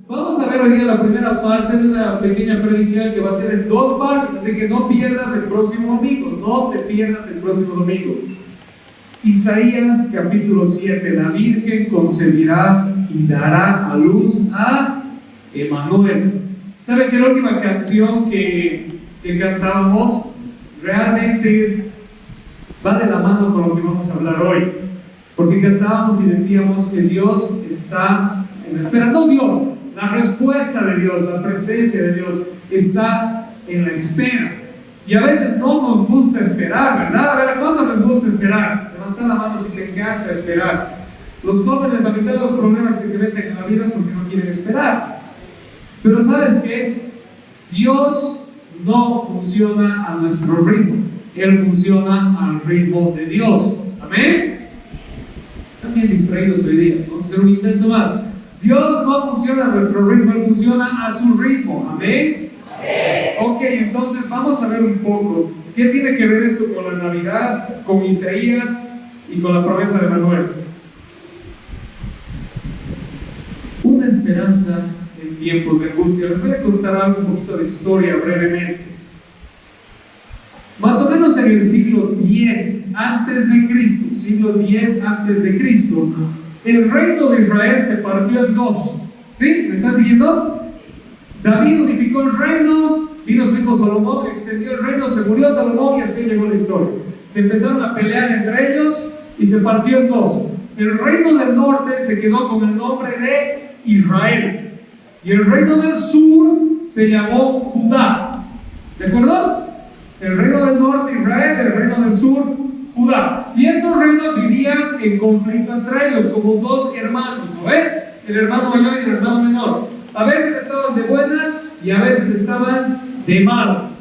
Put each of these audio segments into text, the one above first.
Vamos a ver hoy día la primera parte de una pequeña prédica que va a ser en dos partes, así que no pierdas el próximo domingo, no te pierdas el próximo domingo. Isaías capítulo 7, la Virgen concebirá y dará a luz a Emmanuel. ¿Saben que la última canción que cantábamos realmente va de la mano con lo que vamos a hablar hoy? Porque cantábamos y decíamos que Dios está en la espera. No Dios, la respuesta de Dios, la presencia de Dios está en la espera. Y a veces no nos gusta esperar, ¿verdad? A ver, ¿a cuánto les gusta esperar? Levanta la mano si te encanta esperar. Los jóvenes, la mitad de los problemas que se meten en la vida es porque no quieren esperar. Pero ¿sabes qué? Dios no funciona a nuestro ritmo. Él funciona al ritmo de Dios. ¿Amén? Están bien distraídos hoy día. Vamos a hacer un intento más. Dios no funciona a nuestro ritmo, Él funciona a su ritmo. ¿Amén? Ok, entonces vamos a ver un poco qué tiene que ver esto con la Navidad, con Isaías y con la promesa de Manuel. Una esperanza en tiempos de angustia. Les voy a contar algo, un poquito de historia brevemente. Más o menos en el siglo X antes de Cristo, siglo X antes de Cristo, el reino de Israel se partió en dos. ¿Sí? ¿Me están siguiendo? David unificó el reino, vino su hijo Salomón, extendió el reino, se murió Salomón y hasta ahí llegó la historia. Se empezaron a pelear entre ellos y se partió en dos. El reino del norte se quedó con el nombre de Israel y el reino del sur se llamó Judá. ¿De acuerdo? El reino del norte Israel, el reino del sur Judá. Y estos reinos vivían en conflicto entre ellos, como dos hermanos, ¿no ven? El hermano mayor y el hermano menor. A veces estaban de buenas y a veces estaban de malas.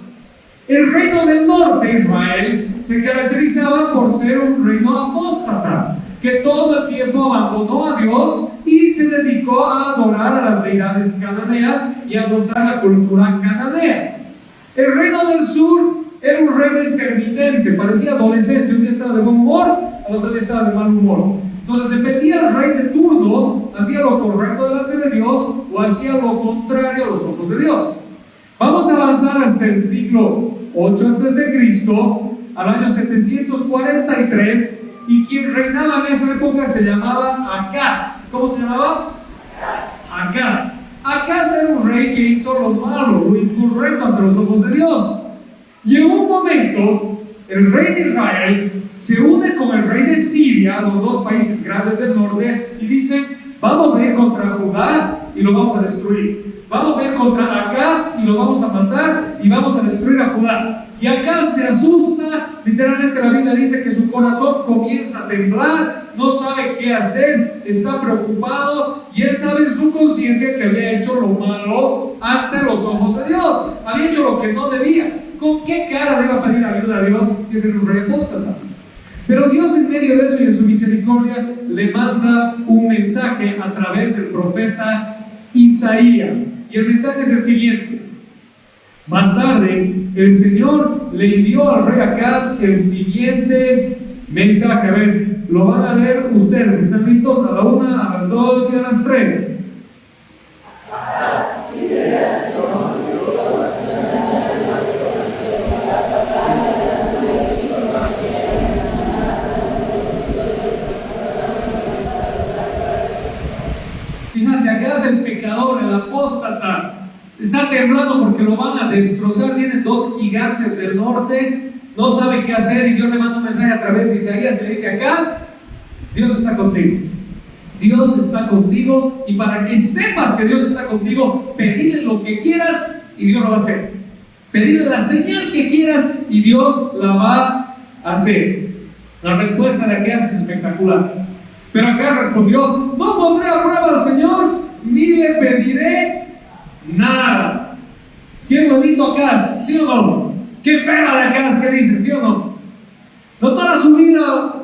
El reino del norte, Israel, se caracterizaba por ser un reino apóstata, que todo el tiempo abandonó a Dios y se dedicó a adorar a las deidades cananeas y a adoptar la cultura cananea. El reino del sur era un reino intermitente, parecía adolescente, un día estaba de buen humor, al otro día estaba de mal humor. Entonces dependía del rey de turno, hacía lo correcto delante de Dios o hacía lo contrario a los ojos de Dios. Vamos a avanzar hasta el siglo 8 a.C., al año 743, y quien reinaba en esa época se llamaba Acaz. ¿Cómo se llamaba? Acaz. Acaz era un rey que hizo lo malo, lo incorrecto ante los ojos de Dios. Y en un momento, el rey de Israel se une con el rey de Siria, los dos países grandes del norte, y dicen: vamos a ir contra Judá y lo vamos a destruir. Vamos a ir contra Acaz y lo vamos a matar y vamos a destruir a Judá. Y Acaz se asusta, literalmente la Biblia dice que su corazón comienza a temblar, no sabe qué hacer, está preocupado y él sabe en su conciencia que había hecho lo malo ante los ojos de Dios, había hecho lo que no debía. ¿Con qué cara le iba a pedir ayuda a Dios si era un rey apóstata? Pero Dios, en medio de eso y en su misericordia, le manda un mensaje a través del profeta Isaías. Y el mensaje es el siguiente. Más tarde, el Señor le envió al rey Acaz el siguiente mensaje. A ver, lo van a leer ustedes. ¿Están listos? A la 1, a las 2 y a las 3. Fíjate, Acaz el pecador, el apóstata, está temblando porque lo van a destrozar. Vienen dos gigantes del norte, no sabe qué hacer, y Dios le manda un mensaje a través de Isaías y le dice: Acaz, Dios está contigo. Dios está contigo, y para que sepas que Dios está contigo, pedile lo que quieras y Dios lo va a hacer. Pedile la señal que quieras y Dios la va a hacer. La respuesta de Acaz es espectacular. Pero Acaz respondió: no pondré a prueba al Señor, ni le pediré nada. Qué bonito Acaz, ¿sí o no? Qué fea de Acaz, ¿qué dice? ¿Sí o no? No toda su vida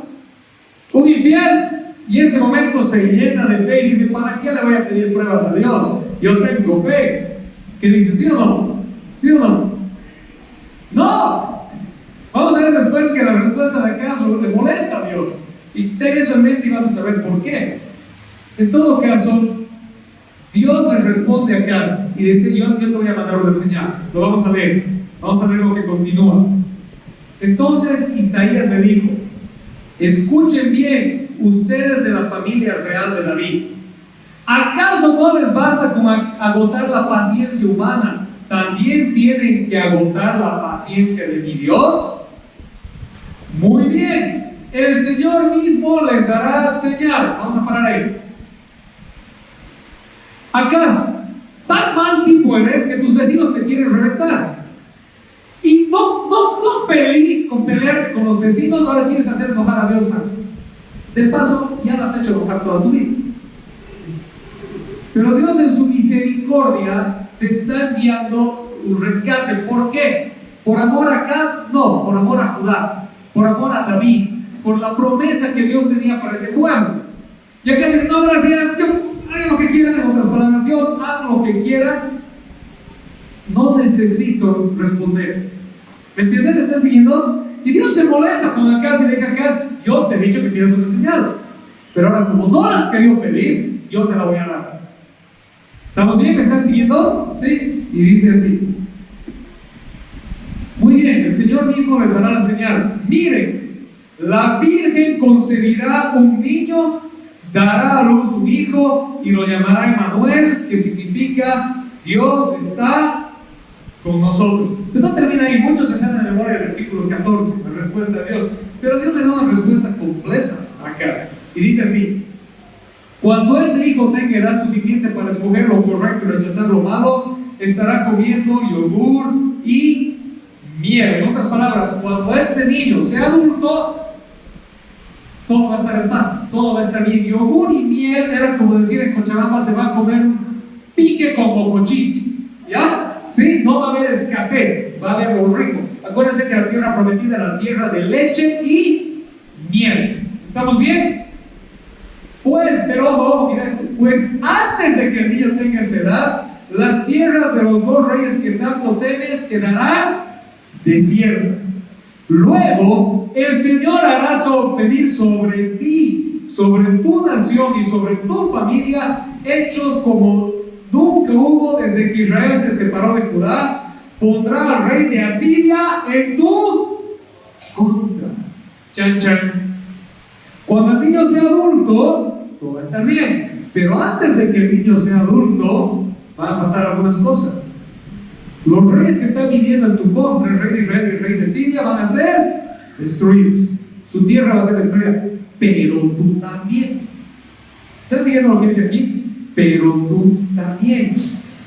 un infiel, y en ese momento se llena de fe y dice: ¿para qué le voy a pedir pruebas a Dios? Yo tengo fe. ¿Qué dice? ¿Sí o no? ¿Sí o no? ¡No! Vamos a ver después que la respuesta de Acaz le molesta a Dios. Y Ten eso en mente y vas a saber por qué. En todo caso, Dios les responde a Acaz y dice: yo te voy a mandar una señal. Lo vamos a ver lo que continúa. Entonces Isaías le dijo: escuchen bien, ustedes de la familia real de David. ¿Acaso no les basta con agotar la paciencia humana? ¿También tienen que agotar la paciencia de mi Dios? Muy bien, el Señor mismo les dará señal. Vamos a parar ahí. ¿Acaso tan mal tipo eres que tus vecinos te quieren reventar? Y no feliz con pelearte con los vecinos, ahora quieres hacer enojar a Dios más. De paso, ya lo has hecho enojar toda tu vida. Pero Dios en su misericordia te está enviando un rescate. ¿Por qué? ¿Por amor a Acaz? No, por amor a Judá, por amor a David, por la promesa que Dios tenía para ese pueblo. Y Acaz dice: no, gracias, haga lo que quieras. En otras palabras, Dios, haz lo que quieras, no necesito responder. ¿Me entiendes? ¿Me están siguiendo? Y Dios se molesta con Acaz y le dice a Acaz: yo te he dicho que pidas una señal, pero ahora como no la has querido pedir, yo te la voy a dar. ¿Estamos bien? ¿Me están siguiendo? ¿Sí? Y dice así: muy bien, el Señor mismo les dará la señal. Miren, la Virgen concebirá un niño, dará a luz un hijo y lo llamará Emmanuel, que significa Dios está con nosotros. Pero no termina ahí, muchos se saben de memoria el versículo 14, la respuesta de Dios, pero Dios le da una respuesta completa a Acaz y dice así: cuando ese hijo tenga edad suficiente para escoger lo correcto y rechazar lo malo, estará comiendo yogur y miel. En otras palabras, cuando este niño sea adulto, todo va a estar en paz, todo va a estar bien. Yogur y miel era como decir en Cochabamba: se va a comer un pique con bocochiche, ¿ya? ¿Sí? No va a haber escasez, va a haber lo rico. Acuérdense que la tierra prometida era la tierra de leche y miel. ¿Estamos bien? Pues, pero ojo, mira esto. Pues antes de que el niño tenga esa edad, las tierras de los dos reyes que tanto temes quedarán desiertas. Luego, el Señor hará venir sobre ti, sobre tu nación y sobre tu familia, hechos como nunca hubo desde que Israel se separó de Judá. Pondrá al rey de Asiria en tu contra. Chan, chan. Cuando el niño sea adulto, todo va a estar bien. Pero antes de que el niño sea adulto, van a pasar algunas cosas. Los reyes que están viniendo en tu contra, el rey de Israel y el rey de Siria, van a ser destruidos. Su tierra va a ser destruida. Pero tú también. ¿Están siguiendo lo que dice aquí? Pero tú también.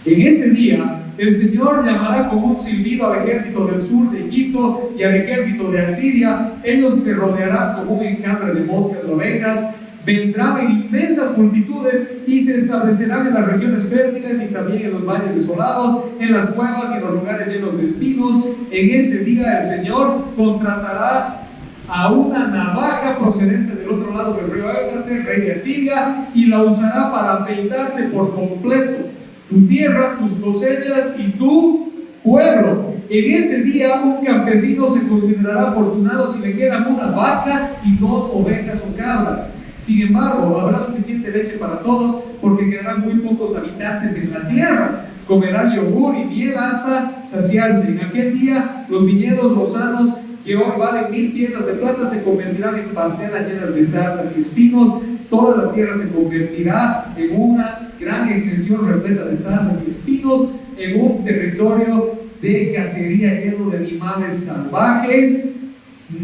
En ese día, el Señor llamará con un silbido al ejército del sur de Egipto y al ejército de Asiria. Ellos te rodearán como un enjambre de moscas o ovejas. Vendrán en inmensas multitudes y se establecerán en las regiones fértiles y también en los valles desolados, en las cuevas y en los lugares llenos de espinos. En ese día el Señor contratará a una navaja procedente del otro lado del río Éufrates, rey de Asiria, y la usará para afeitarte por completo, tu tierra, tus cosechas y tu pueblo. En ese día un campesino se considerará afortunado si le quedan una vaca y 2 ovejas o cabras. Sin embargo, habrá suficiente leche para todos, porque quedarán muy pocos habitantes en la tierra. Comerán yogur y miel hasta saciarse. En aquel día los viñedos lozanos, que hoy valen 1000 piezas de plata, se convertirán en parcelas llenas de zarzas y espinos. Toda la tierra se convertirá en una gran extensión repleta de zarzas y espinos, en un territorio de cacería lleno de animales salvajes.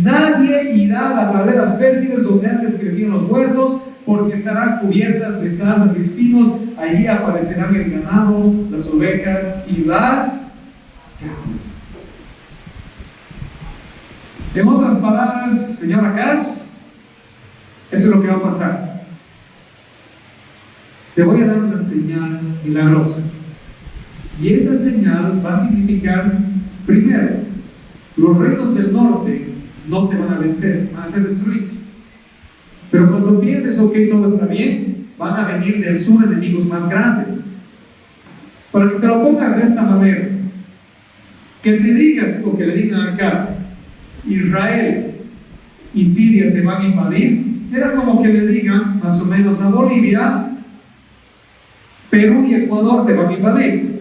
Nadie irá a las laderas fértiles donde antes crecían los huertos, porque estarán cubiertas de zarzas y espinos. Allí aparecerán el ganado, las ovejas y las cabras. En otras palabras, señor Acaz, esto es lo que va a pasar. Te voy a dar una señal milagrosa. Y esa señal va a significar, primero, los reinos del norte no te van a vencer, van a ser destruidos. Pero cuando pienses, ok, todo está bien, van a venir del sur enemigos más grandes. Para que te lo pongas de esta manera, que te digan, o que le digan a Acaz, Israel y Siria te van a invadir, Era como que le digan, más o menos a Bolivia, Perú y Ecuador te van a invadir.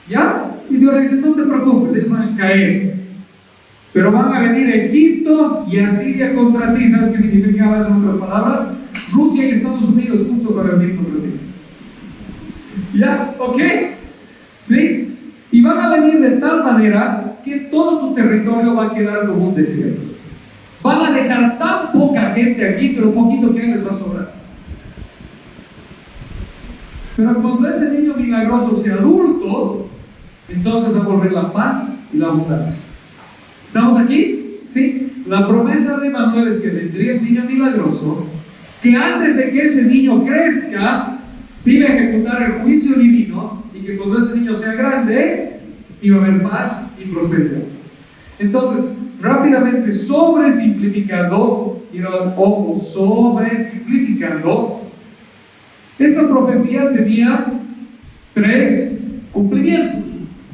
¿Ya? Y Dios le dice, no te preocupes, ellos van a caer. Pero van a venir Egipto y Asiria contra ti. ¿Sabes qué significaba eso en otras palabras? Rusia y Estados Unidos juntos van a venir contra ti. ¿Ya? ¿Ok? ¿Sí? Y van a venir de tal manera que todo tu territorio va a quedar como un desierto. Van a dejar tan poca gente aquí que lo poquito que hay les va a sobrar. Pero cuando ese niño milagroso sea adulto, entonces va a volver la paz y la abundancia. ¿Estamos aquí? ¿Sí? La promesa de Manuel es que vendría el niño milagroso, que antes de que ese niño crezca, se iba a ejecutar el juicio divino, y que cuando ese niño sea grande, iba a haber paz y prosperidad. Entonces, rápidamente, sobresimplificando, quiero ojo, sobresimplificando, esta profecía tenía 3 cumplimientos,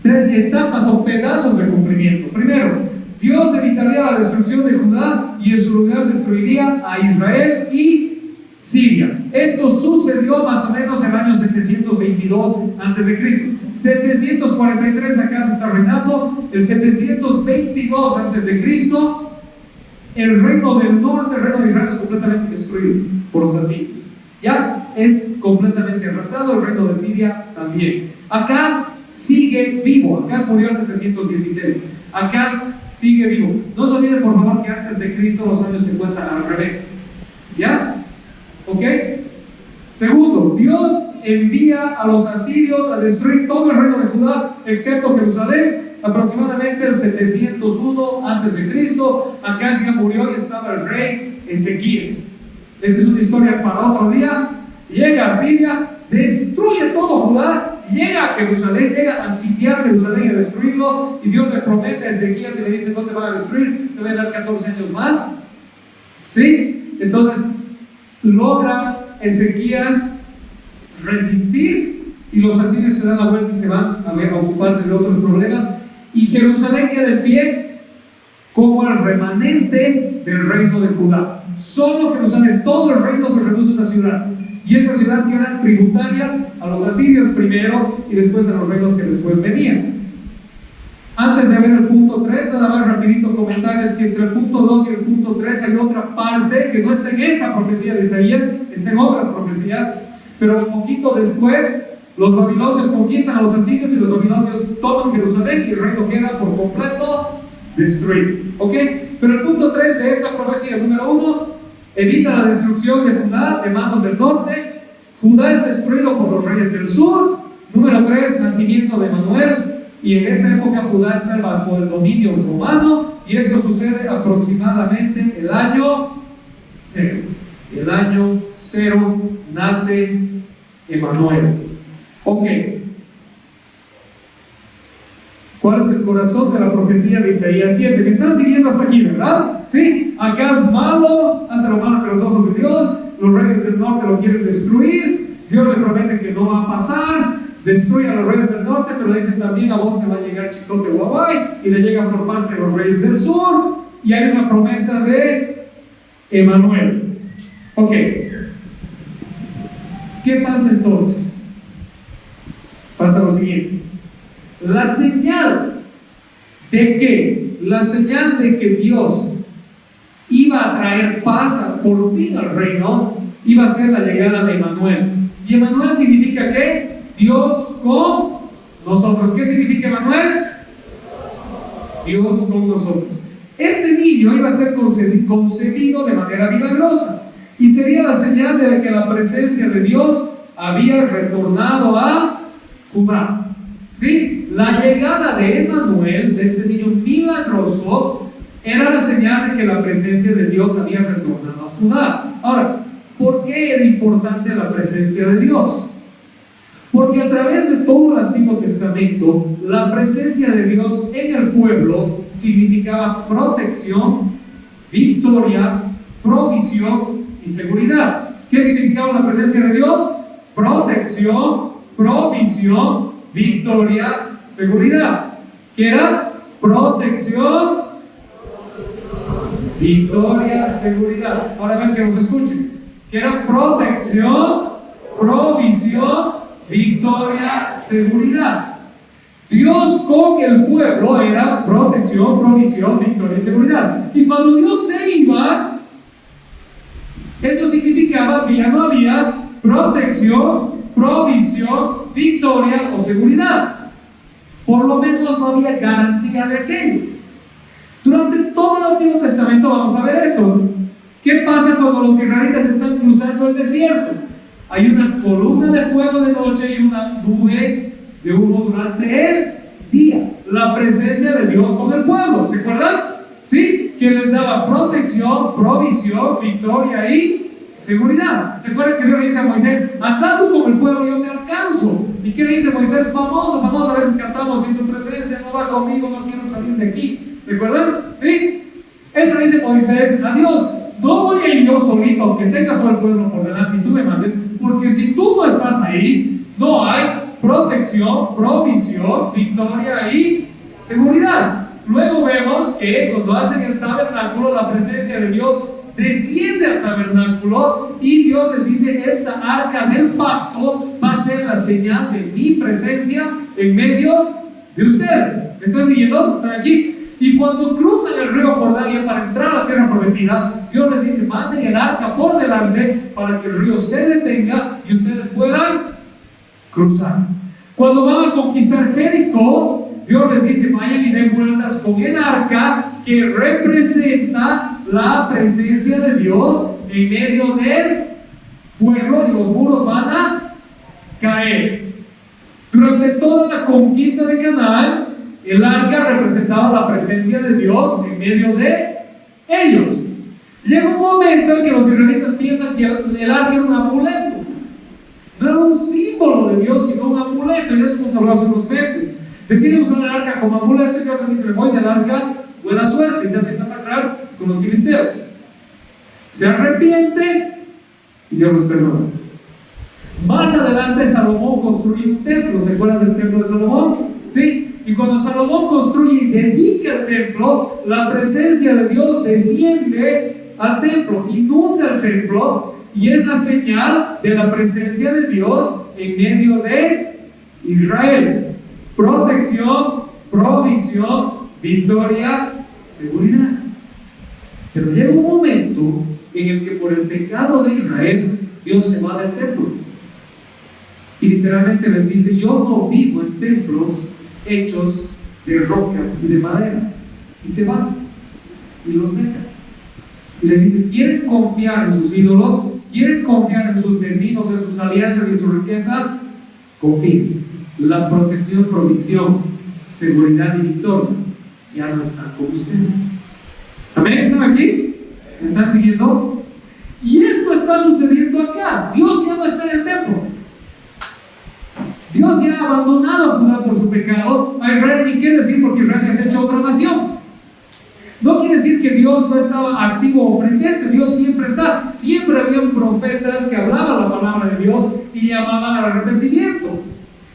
3 etapas o pedazos de cumplimiento. Primero, Dios evitaría la destrucción de Judá y en su lugar destruiría a Israel y Siria. Esto sucedió más o menos en el año 722 a.C. 743 acá se está reinando. El 722 a.C. el reino del norte, el reino de Israel, es completamente destruido por los asirios. Ya es completamente arrasado. El reino de Siria también. Acaz sigue vivo. Acaz murió en 716. Acaz sigue vivo. No se olviden, por favor, que antes de Cristo los años se cuentan al revés. ¿Ya? ¿Ok? Segundo, Dios envía a los asirios a destruir todo el reino de Judá, excepto Jerusalén, aproximadamente el 701 a.C. Acaz ya murió y estaba el rey Ezequías. Esta es una historia para otro día. Llega a Siria, destruye todo Judá, llega a Jerusalén, llega a sitiar Jerusalén y a destruirlo, y Dios le promete a Ezequías y le dice: no te van a destruir, te voy a dar 14 años más. ¿Sí? Entonces logra Ezequías resistir, y los asirios se dan la vuelta y se van a ocuparse de otros problemas, y Jerusalén queda en pie como el remanente del reino de Judá. Solo Jerusalén, todo el reino se reduce a una ciudad, y esa ciudad queda tributaria a los asirios primero y después a los reinos que después venían. Antes de ver el punto 3, nada más rapidito comentarles que entre el punto 2 y el punto 3 hay otra parte que no está en esta profecía de Isaías, está en otras profecías, pero un poquito después los babilonios conquistan a los asirios y los babilonios toman Jerusalén y el reino queda por completo destruido. ¿Ok? Pero el punto 3 de esta profecía, número 1, evita la destrucción de Judá de manos del norte. Judá es destruido por los reyes del sur. Número 3, nacimiento de Manuel. Y en esa época Judá está bajo el dominio romano, y esto sucede aproximadamente el año 0. El año 0 nace Emanuel. Ok. ¿Cuál es el corazón de la profecía de Isaías 7? Me están siguiendo hasta aquí, ¿verdad? ¿Sí? Acá es malo, hace lo malo ante los ojos de Dios, los reyes del norte lo quieren destruir, Dios le promete que no va a pasar, destruye a los reyes del norte, pero dicen también: a vos te va a llegar chicote guabay, y le llegan por parte de los reyes del sur, y hay una promesa de Emanuel. Ok. ¿Qué pasa entonces? Pasa lo siguiente. La señal de que Dios iba a traer paz por fin al reino, iba a ser la llegada de Emanuel. ¿Y Emanuel significa qué? Dios con nosotros. ¿Qué significa Emanuel? Dios con nosotros. Este niño iba a ser concebido de manera milagrosa, y sería la señal de que la presencia de Dios había retornado a Judá. ¿Sí? La llegada de Emanuel, de este niño milagroso, era la señal de que la presencia de Dios había retornado a Judá. Ahora, ¿por qué era importante la presencia de Dios? Porque a través de todo el Antiguo Testamento, la presencia de Dios en el pueblo significaba protección, victoria, provisión y seguridad. ¿Qué significaba la presencia de Dios? Protección, provisión, victoria, seguridad. ¿Qué era? Protección, victoria, seguridad. Ahora ven que nos escuchen. Que era protección, provisión, victoria, seguridad. Dios con el pueblo era protección, provisión, victoria y seguridad. Y cuando Dios se iba, eso significaba que ya no había protección, provisión, victoria o seguridad. Por lo menos no había garantía de aquello. Durante todo el Antiguo Testamento vamos a ver esto. ¿Qué pasa cuando los israelitas están cruzando el desierto? Hay una columna de fuego de noche y una nube de humo durante el día. La presencia de Dios con el pueblo, ¿se acuerdan? ¿Sí? Que les daba protección, provisión, victoria y seguridad. ¿Se acuerdan que Dios le dice a Moisés: anda tú con el pueblo, yo te alcanzo? ¿Y qué le dice Moisés? Famoso, a veces cantamos: sin tu presencia no va conmigo, no quiero salir de aquí. ¿Se acuerdan? ¿Sí? Eso le dice Moisés a Dios: no voy a ir yo solito, aunque tenga todo el pueblo por delante y tú me mandes, porque si tú no estás ahí, no hay protección, provisión, victoria y seguridad. Luego vemos que cuando hacen el tabernáculo, la presencia de Dios desciende al tabernáculo y Dios les dice: esta arca del pacto va a ser la señal de mi presencia en medio de ustedes. ¿Me están siguiendo? ¿Están aquí? Y cuando cruzan el río Jordán ya para entrar a la tierra prometida, Dios les dice: manden el arca por delante para que el río se detenga y ustedes puedan cruzar. Cuando van a conquistar Jericó, Dios les dice: vayan y den vueltas con el arca, que representa la presencia de Dios en medio del pueblo, y los muros van a caer. Durante toda la conquista de Canaán, el arca representaba la presencia de Dios en medio de ellos. Llega un momento en que los israelitas piensan que el arca era un amuleto. No era un símbolo de Dios, sino un amuleto. Y de eso hemos hablado hace unos meses. Deciden usar el arca como amuleto y Dios les dice: me voy del arca, buena suerte. Y se hacen masacrar con los filisteos. Se arrepiente y Dios los perdona. Más adelante Salomón construye un templo. ¿Se acuerdan del templo de Salomón? ¿Sí? Y cuando Salomón construye y dedica el templo, la presencia de Dios desciende al templo, inunda el templo, y es la señal de la presencia de Dios en medio de Israel. Protección, provisión, victoria, seguridad. Pero llega un momento en el que por el pecado de Israel, Dios se va del templo. Y literalmente les dice: yo no vivo en templos hechos de roca y de madera. Y se van y los dejan. Y les dice: ¿quieren confiar en sus ídolos? ¿Quieren confiar en sus vecinos, en sus alianzas y en su riqueza? Confíen. La protección, provisión, seguridad y victoria ya no están con ustedes. ¿Amén? ¿Están aquí? ¿Me están siguiendo? Y esto está sucediendo acá. Dios ya no está en el templo. Dios ya ha abandonado a Judá por su pecado. A Israel ni qué decir, porque Israel ya se ha hecho otra nación. No quiere decir que Dios no estaba activo o presente. Dios siempre está. Siempre habían profetas que hablaban la palabra de Dios y llamaban al arrepentimiento.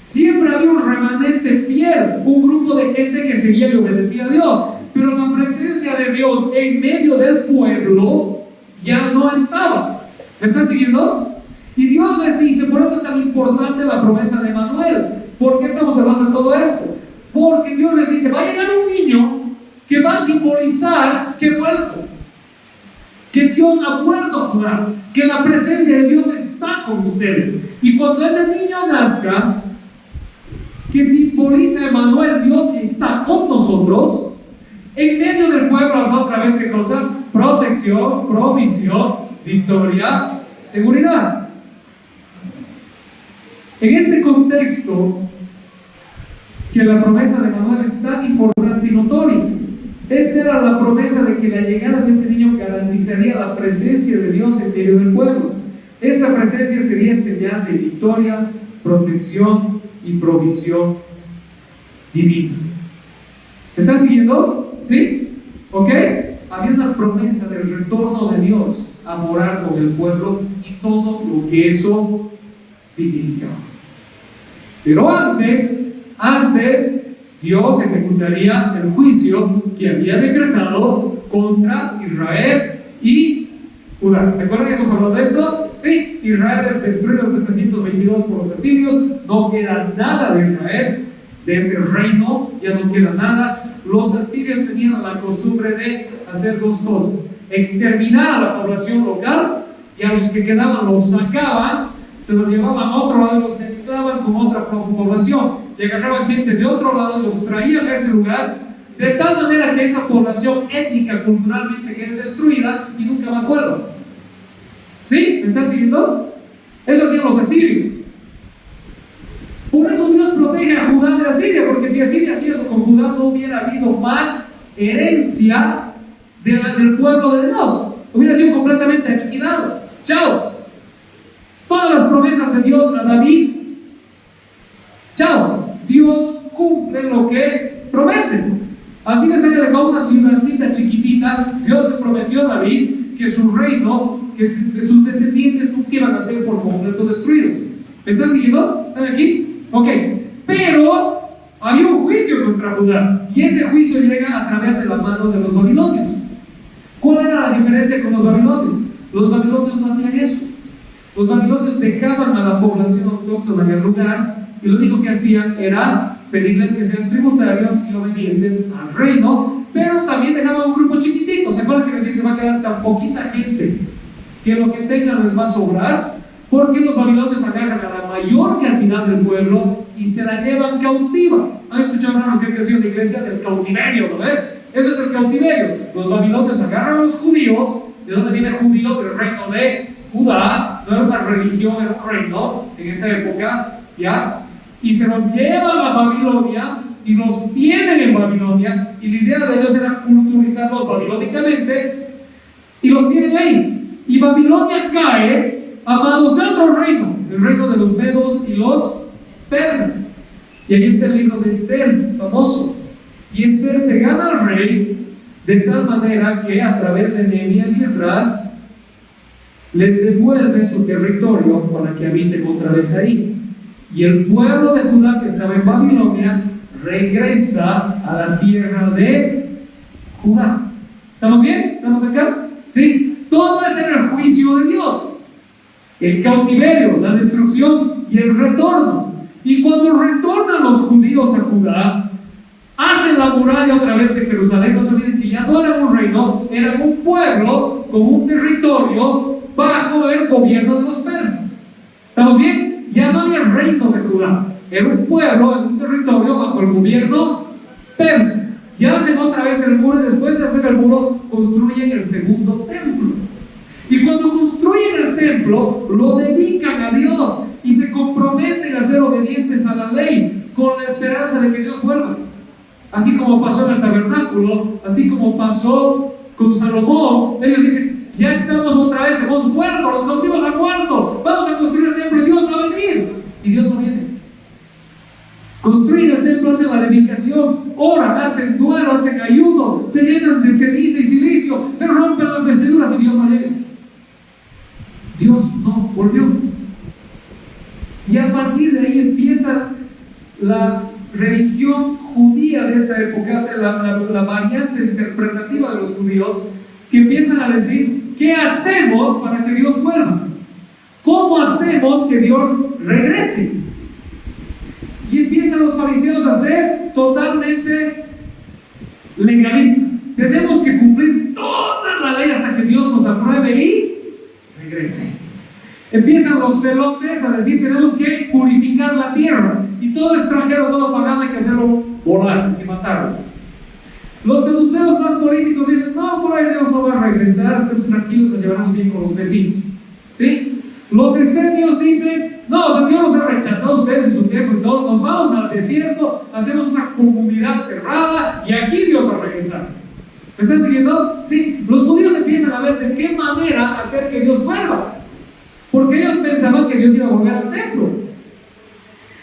Siempre había un remanente fiel, un grupo de gente que seguía y obedecía a Dios. Pero la presencia de Dios en medio del pueblo ya no estaba. ¿Me están siguiendo? Y Dios les dice: por esto es tan importante la promesa de Manuel. ¿Por qué estamos hablando de todo esto? Porque Dios les dice: va a llegar un niño que va a simbolizar que he vuelto, que Dios ha vuelto a jurar, que la presencia de Dios está con ustedes. Y cuando ese niño nazca, que simboliza a Emmanuel, Dios está con nosotros, en medio del pueblo habrá otra vez, ¿qué cosa? Protección, provisión, victoria, seguridad. En este contexto, que la promesa de Manuel es tan importante y notoria, esta era la promesa de que la llegada de este niño garantizaría la presencia de Dios en medio del pueblo. Esta presencia sería señal de victoria, protección y provisión divina. ¿Están siguiendo? ¿Sí? ¿Ok? Había una promesa del retorno de Dios a morar con el pueblo y todo lo que eso significaba. Pero antes Dios ejecutaría el juicio que había decretado contra Israel y Judá. ¿Se acuerdan que hemos hablado de eso? Sí, Israel es destruido en 722 por los asirios, no queda nada de Israel, de ese reino, ya no queda nada. Los asirios tenían la costumbre de hacer dos cosas: exterminar a la población local, y a los que quedaban los sacaban, se los llevaban a otro lado y los mezclaban con otra población, y agarraban gente de otro lado y los traían a ese lugar, de tal manera que esa población étnica, culturalmente quede destruida y nunca más vuelva. ¿Sí? ¿Me están siguiendo? Eso hacían los asirios. Por eso Dios protege a Judá de Asiria, porque si Asiria hacía eso con Judá, no hubiera habido más herencia del pueblo de Dios. Hubiera sido completamente aniquilado. Chao. Todas las promesas de Dios a David, chao. Dios cumple lo que promete. Así les haya dejado una ciudadcita chiquitita. Dios le prometió a David que su reino, que de sus descendientes nunca iban a ser por completo destruidos. ¿Me están siguiendo? ¿Están aquí? Ok. Pero había un juicio contra Judá, y ese juicio llega a través de la mano de los babilonios. ¿Cuál era la diferencia con los babilonios? Los babilonios no hacían eso. Los babilonios dejaban a la población autóctona en el lugar, y lo único que hacían era pedirles que sean tributarios y obedientes al reino, pero también dejaban un grupo chiquitito. ¿Se acuerdan que les dice que va a quedar tan poquita gente que lo que tengan les va a sobrar? Porque los babilonios agarran a la mayor cantidad del pueblo y se la llevan cautiva. ¿Han escuchado, hermanos, que creció en la iglesia del cautiverio? ¿No ves? Eso es el cautiverio. Los babilonios agarran a los judíos. ¿De dónde viene judío? Del reino de Judá. No era una religión, era un reino en esa época, ¿ya? Y se los llevan a Babilonia y los tienen en Babilonia, y la idea de ellos era culturizarlos babilónicamente, y los tienen ahí. Y Babilonia cae a manos de otro reino, el reino de los medos y los persas. Y ahí está el libro de Esther, famoso. Y Esther se gana al rey de tal manera que a través de Nehemías y Esdras les devuelve su territorio para que habiten otra vez ahí. Y el pueblo de Judá, que estaba en Babilonia, regresa a la tierra de Judá. ¿Estamos bien? ¿Estamos acá? Sí. Todo ese era el juicio de Dios: el cautiverio, la destrucción y el retorno. Y cuando retornan los judíos a Judá, hacen la muralla otra vez de Jerusalén. No se olviden que ya no eran un reino, eran un pueblo con un territorio bajo el gobierno de los persas. ¿Estamos bien? Ya no había reino de Judá, era un pueblo en un territorio bajo el gobierno persa. Y hacen otra vez el muro, y después de hacer el muro construyen el segundo templo. Y cuando construyen el templo, lo dedican a Dios y se comprometen a ser obedientes a la ley, con la esperanza de que Dios vuelva. Así como pasó en el tabernáculo, así como pasó con Salomón. Ellos dicen: ya estamos otra vez, hemos vuelto, los cautivos han vuelto, vamos a construir el templo y Dios va a venir. Y Dios no viene. Construyen el templo, hacen la dedicación, oran, hacen duelo, hacen ayuno, se llenan de ceniza y silicio, se rompen las vestiduras y Dios no llega. Dios no volvió. Y a partir de ahí empieza la religión judía de esa época, la variante interpretativa de los judíos, que empiezan a decir: ¿qué hacemos para que Dios vuelva? ¿Cómo hacemos que Dios regrese? Y empiezan los fariseos a ser totalmente legalistas. Tenemos que cumplir toda la ley hasta que Dios nos apruebe y regrese. Empiezan los celotes a decir: tenemos que purificar la tierra, y todo extranjero, todo pagano, hay que hacerlo volar, hay que matarlo. Los saduceos más políticos dicen: no, por ahí Dios no va a regresar, estemos tranquilos, nos llevaremos bien con los vecinos. ¿Sí? Los esenios dicen: no, o sea, Dios los ha rechazado a ustedes en su tiempo y todo, nos vamos al desierto, hacemos una comunidad cerrada y aquí Dios va a regresar. ¿Me están siguiendo? Sí. Los judíos empiezan a ver de qué manera hacer que Dios vuelva, porque ellos pensaban que Dios iba a volver al templo.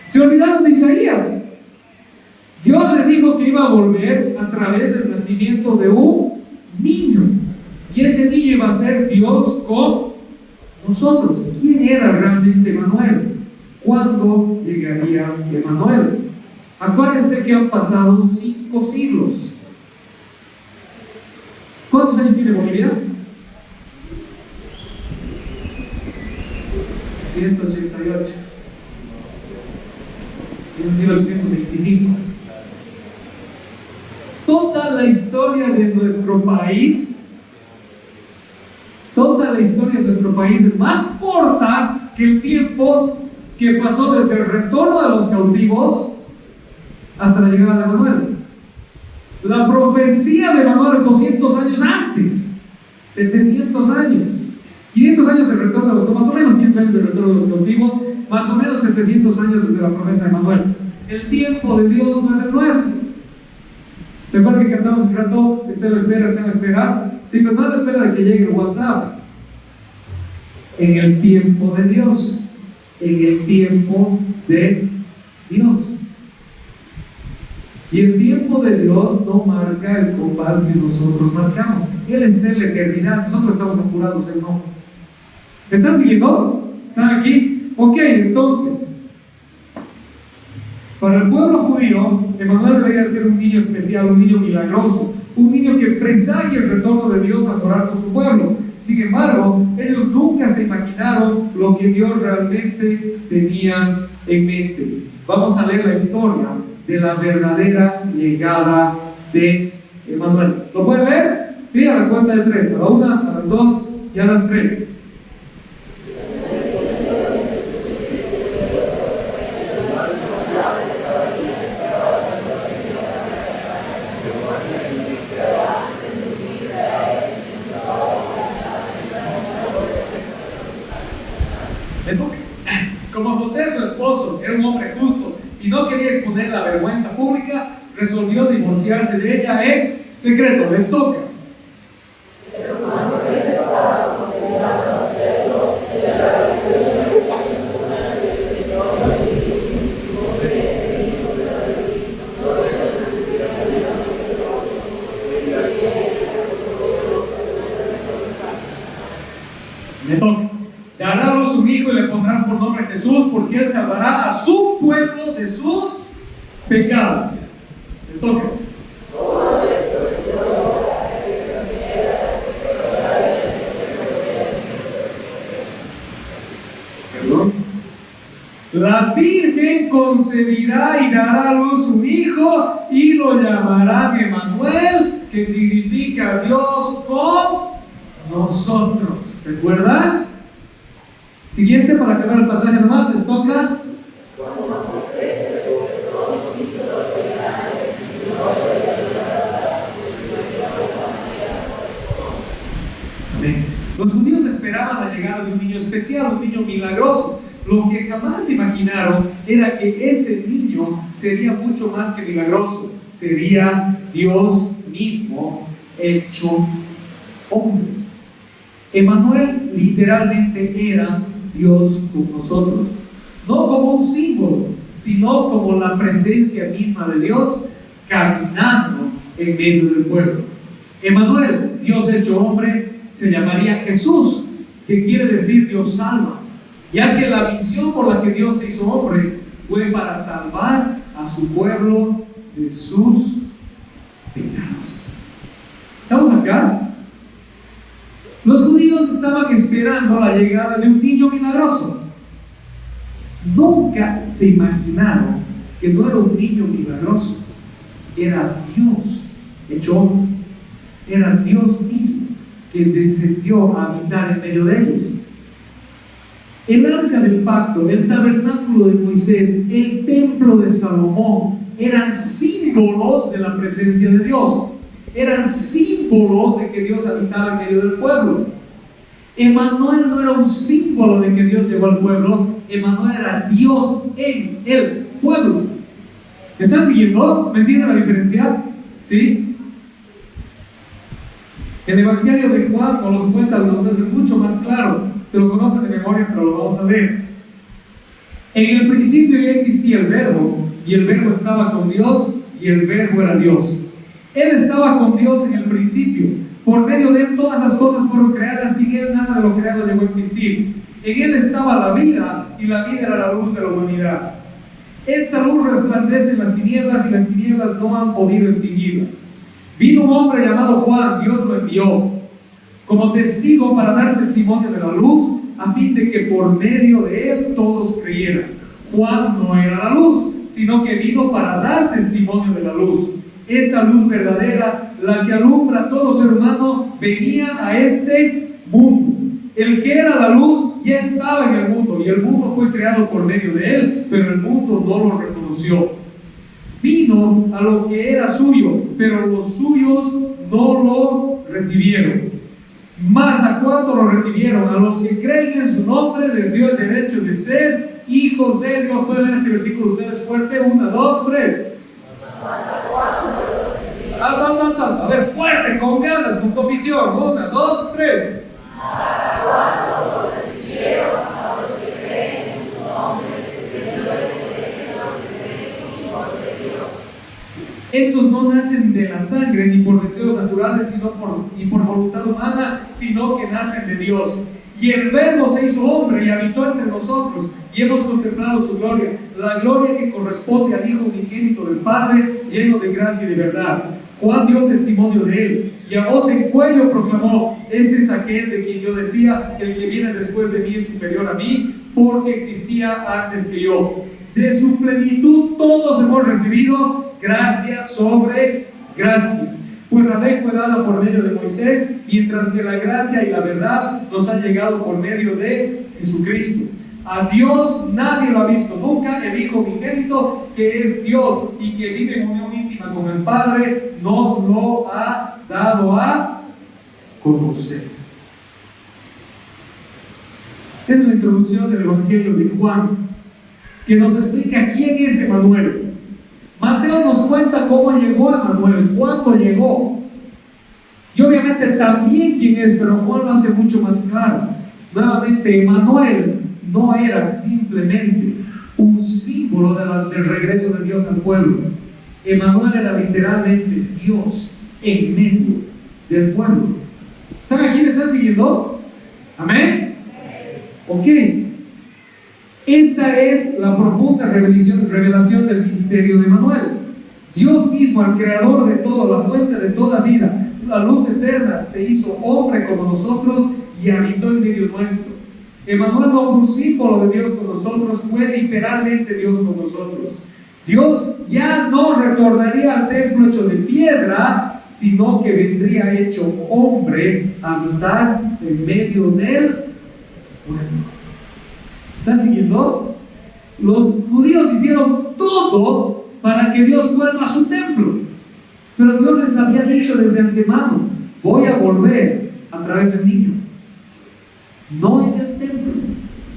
Se olvidaron de Isaías. Dios les dijo que iba a volver a través del nacimiento de un niño, y ese niño iba a ser Dios con nosotros. ¿Quién era realmente Emanuel? ¿Cuándo llegaría Emanuel? Acuérdense que han pasado 5 siglos. ¿Cuántos años tiene Bolivia? 188. En 1825. Toda la historia de nuestro país, es más corta que el tiempo que pasó desde el retorno de los cautivos hasta la llegada de Manuel. La profecía de Manuel es 200 años antes, 700 años, 500 años del retorno de los, más o menos 500 años del retorno de los cautivos, más o menos 700 años desde la promesa de Manuel. El tiempo de Dios no es el nuestro. ¿Se acuerdan que cantamos hace rato? Está en la espera? Sí, pero no a la espera de que llegue el WhatsApp. En el tiempo de Dios. En el tiempo de Dios. Y el tiempo de Dios no marca el compás que nosotros marcamos. Él está en la eternidad, nosotros estamos apurados, Él no. ¿Me están siguiendo? ¿Están aquí? Ok, entonces, para el pueblo judío, Emanuel debería ser un niño especial, un niño milagroso, un niño que presagia el retorno de Dios a morar con su pueblo. Sin embargo, ellos nunca se imaginaron lo que Dios realmente tenía en mente. Vamos a leer la historia de la verdadera llegada de Emanuel. ¿Lo pueden ver? Sí, a la cuenta de 3, a la 1, a las 2 y a las 3. Como José, su esposo, era un hombre justo y no quería exponer la vergüenza pública, resolvió divorciarse de ella en secreto. Les toca. Me toca. Dará a luz un hijo y le pondrás por nombre Jesús, porque él salvará a su pueblo de sus pecados. Les toca. Perdón. La Virgen concebirá y dará a luz un hijo y lo llamarán Emanuel, que significa Dios con nosotros. ¿Se acuerdan? Siguiente, para acabar el pasaje nomás, les toca. Amén. Los judíos esperaban la llegada de un niño especial, un niño milagroso. Lo que jamás imaginaron era que ese niño sería mucho más que milagroso. Sería Dios mismo hecho hombre. Emanuel literalmente era Dios con nosotros, no como un símbolo, sino como la presencia misma de Dios caminando en medio del pueblo. Emanuel, Dios hecho hombre, se llamaría Jesús, que quiere decir Dios salva, ya que la misión por la que Dios se hizo hombre fue para salvar a su pueblo de sus pecados. ¿Estamos acá? Los judíos estaban esperando la llegada de un niño milagroso. Nunca se imaginaron que no era un niño milagroso, era Dios hecho hombre, era Dios mismo que descendió a habitar en medio de ellos. El arca del pacto, el tabernáculo de Moisés, el templo de Salomón eran símbolos de la presencia de Dios. Eran símbolos de que Dios habitaba en medio del pueblo. Emanuel no era un símbolo de que Dios llegó al pueblo. Emanuel era Dios en el pueblo. ¿Me están siguiendo? ¿Me entienden la diferencia? ¿Sí? El Evangelio de Juan nos los cuenta, nos hace mucho más claro. Se lo conocen de memoria, pero lo vamos a leer. En el principio ya existía el Verbo, y el Verbo estaba con Dios, y el Verbo era Dios. Él estaba con Dios en el principio. Por medio de él todas las cosas fueron creadas. Sin él nada de lo creado llegó a existir. En él estaba la vida, y la vida era la luz de la humanidad. Esta luz resplandece en las tinieblas, y las tinieblas no han podido extinguirla. Vino un hombre llamado Juan, Dios lo envió como testigo para dar testimonio de la luz, a fin de que por medio de él todos creyeran. Juan no era la luz, sino que vino para dar testimonio de la luz. Esa luz verdadera, la que alumbra a todo ser humano, venía a este mundo. El que era la luz ya estaba en el mundo, y el mundo fue creado por medio de él, pero el mundo no lo reconoció. Vino a lo que era suyo, pero los suyos no lo recibieron. Mas a cuánto lo recibieron, a los que creen en su nombre les dio el derecho de ser hijos de Dios. Pueden leer este versículo ustedes fuerte. 1, 2, 3. A ver, fuerte, con ganas, con convicción. 1, 2, 3. Estos no nacen de la sangre ni por deseos naturales, ni por voluntad humana, sino que nacen de Dios. Y el Verbo se hizo hombre y habitó entre nosotros, y hemos contemplado su gloria, la gloria que corresponde al Hijo unigénito del Padre, lleno de gracia y de verdad. Juan dio testimonio de él, y a voz en cuello proclamó: este es aquel de quien yo decía, el que viene después de mí es superior a mí, porque existía antes que yo. De su plenitud todos hemos recibido gracia sobre gracia. Pues la ley fue dada por medio de Moisés, mientras que la gracia y la verdad nos han llegado por medio de Jesucristo. A Dios nadie lo ha visto nunca. El Hijo unigénito, que es Dios y que vive en unión íntima con el Padre, nos lo ha dado a conocer. Es la introducción del Evangelio de Juan, que nos explica quién es Emanuel. Mateo nos cuenta cómo llegó Emanuel, cuándo llegó, y obviamente también quién es, pero Juan lo hace mucho más claro. Nuevamente, Emanuel no era simplemente un símbolo del regreso de Dios al pueblo. Emanuel era literalmente Dios en medio del pueblo. ¿Están aquí? ¿Me están siguiendo? ¿Amén? Ok. Esta es la profunda revelación del misterio de Emanuel. Dios mismo, el creador de todo, la fuente de toda vida, la luz eterna, se hizo hombre como nosotros y habitó en medio nuestro. Emanuel no fue un símbolo de Dios con nosotros, fue literalmente Dios con nosotros. Dios ya no retornaría al templo hecho de piedra, sino que vendría hecho hombre a habitar en medio del pueblo. ¿Están siguiendo? Los judíos hicieron todo para que Dios vuelva a su templo, pero Dios les había dicho desde antemano: voy a volver a través de un niño, no en el templo,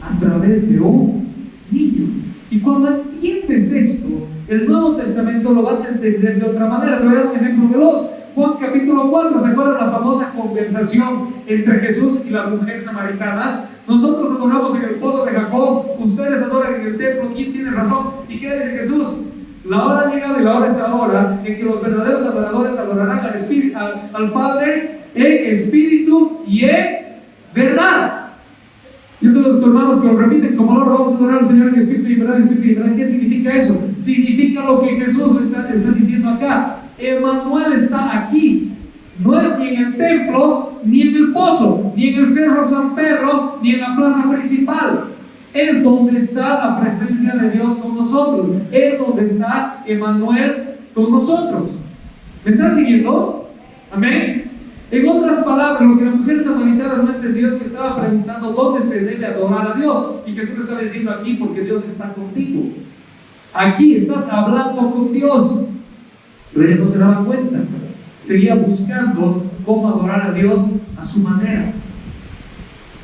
a través de un niño. Y cuando entiendes esto, el Nuevo Testamento lo vas a entender de otra manera. Te voy a dar un ejemplo veloz. Juan capítulo 4, ¿se acuerdan la famosa conversación entre Jesús y la mujer samaritana? Nosotros adoramos en el pozo de Jacob, ustedes adoran en el templo, ¿quién tiene razón? ¿Y qué le dice Jesús? La hora ha llegado y la hora es ahora en que los verdaderos adoradores adorarán al Padre en espíritu y en verdad. Yo tengo los hermanos que lo repiten: como ahora vamos a adorar al Señor en espíritu y en verdad, espíritu y en verdad. ¿Qué significa eso? Significa lo que Jesús le está diciendo acá. Emanuel está aquí. No es ni en el templo, ni en el pozo, ni en el Cerro San Pedro, ni en la plaza principal. Es donde está la presencia de Dios con nosotros. Es donde está Emanuel con nosotros. ¿Me están siguiendo? Amén. En otras palabras, lo que la mujer samaritana no entendió es que estaba preguntando dónde se debe adorar a Dios. Y Jesús le estaba diciendo: aquí, porque Dios está contigo. Aquí estás hablando con Dios. Pero ella no se daba cuenta. Seguía buscando cómo adorar a Dios a su manera.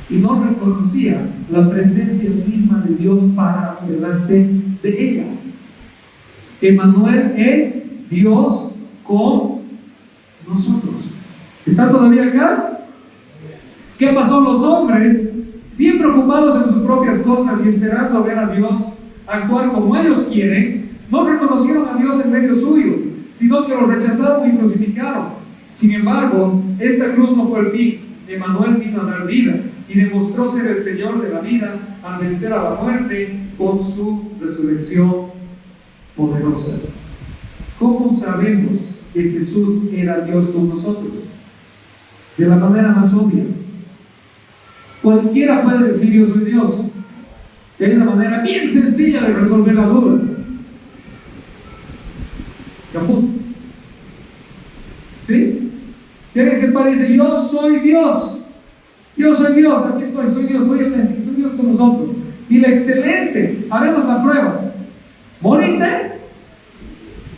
Y no reconocía la presencia misma de Dios para delante de ella. Emanuel es Dios con nosotros. ¿Están todavía acá? ¿Qué pasó? Los hombres, siempre ocupados en sus propias cosas y esperando ver a Dios actuar como ellos quieren, no reconocieron a Dios en medio suyo, sino que lo rechazaron y crucificaron. Sin embargo, esta cruz no fue el fin. Emanuel vino a dar vida y demostró ser el Señor de la vida al vencer a la muerte con su resurrección poderosa. ¿Cómo sabemos que Jesús era Dios con nosotros? De la manera más obvia. Cualquiera puede decir yo soy Dios. Y hay una manera bien sencilla de resolver la duda. Caput. ¿Sí? Si alguien se para y dice yo soy Dios, aquí estoy, soy Dios, soy el Mesías, soy Dios con nosotros. Dile, excelente, haremos la prueba. Morite.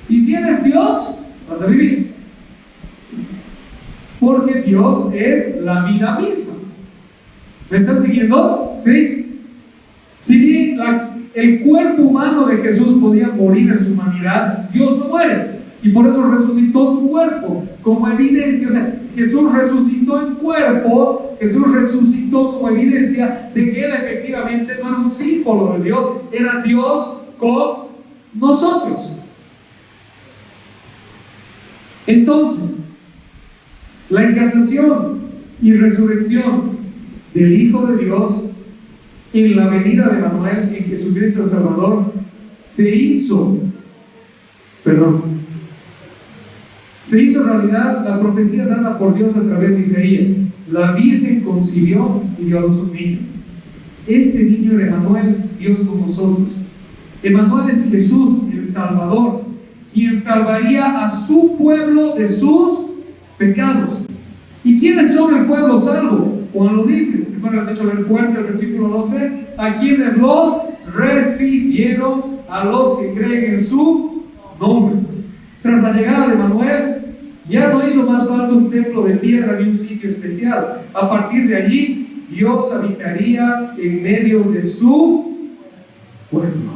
Y si eres Dios, vas a vivir. Porque Dios es la vida misma. ¿Me están siguiendo? ¿Sí? Si bien el cuerpo humano de Jesús podía morir en su humanidad, Dios no muere. Y por eso resucitó su cuerpo como evidencia. O sea, Jesús resucitó en cuerpo, Jesús resucitó como evidencia de que Él efectivamente no era un símbolo de Dios, era Dios con nosotros. Entonces, la encarnación y resurrección del Hijo de Dios en la venida de Manuel, en Jesucristo el Salvador, se hizo realidad la profecía dada por Dios a través de Isaías. La Virgen concibió y dio a luz un niño. Este niño era Emanuel, Dios con nosotros. Emanuel es Jesús, el Salvador, quien salvaría a su pueblo de sus pecados. ¿Y quiénes son el pueblo salvo? Juan lo dice, si me lo has hecho leer fuerte el versículo 12, a quienes los recibieron, a los que creen en su nombre. Tras la llegada de Manuel, ya no hizo más falta un templo de piedra ni un sitio especial. A partir de allí, Dios habitaría en medio de su pueblo.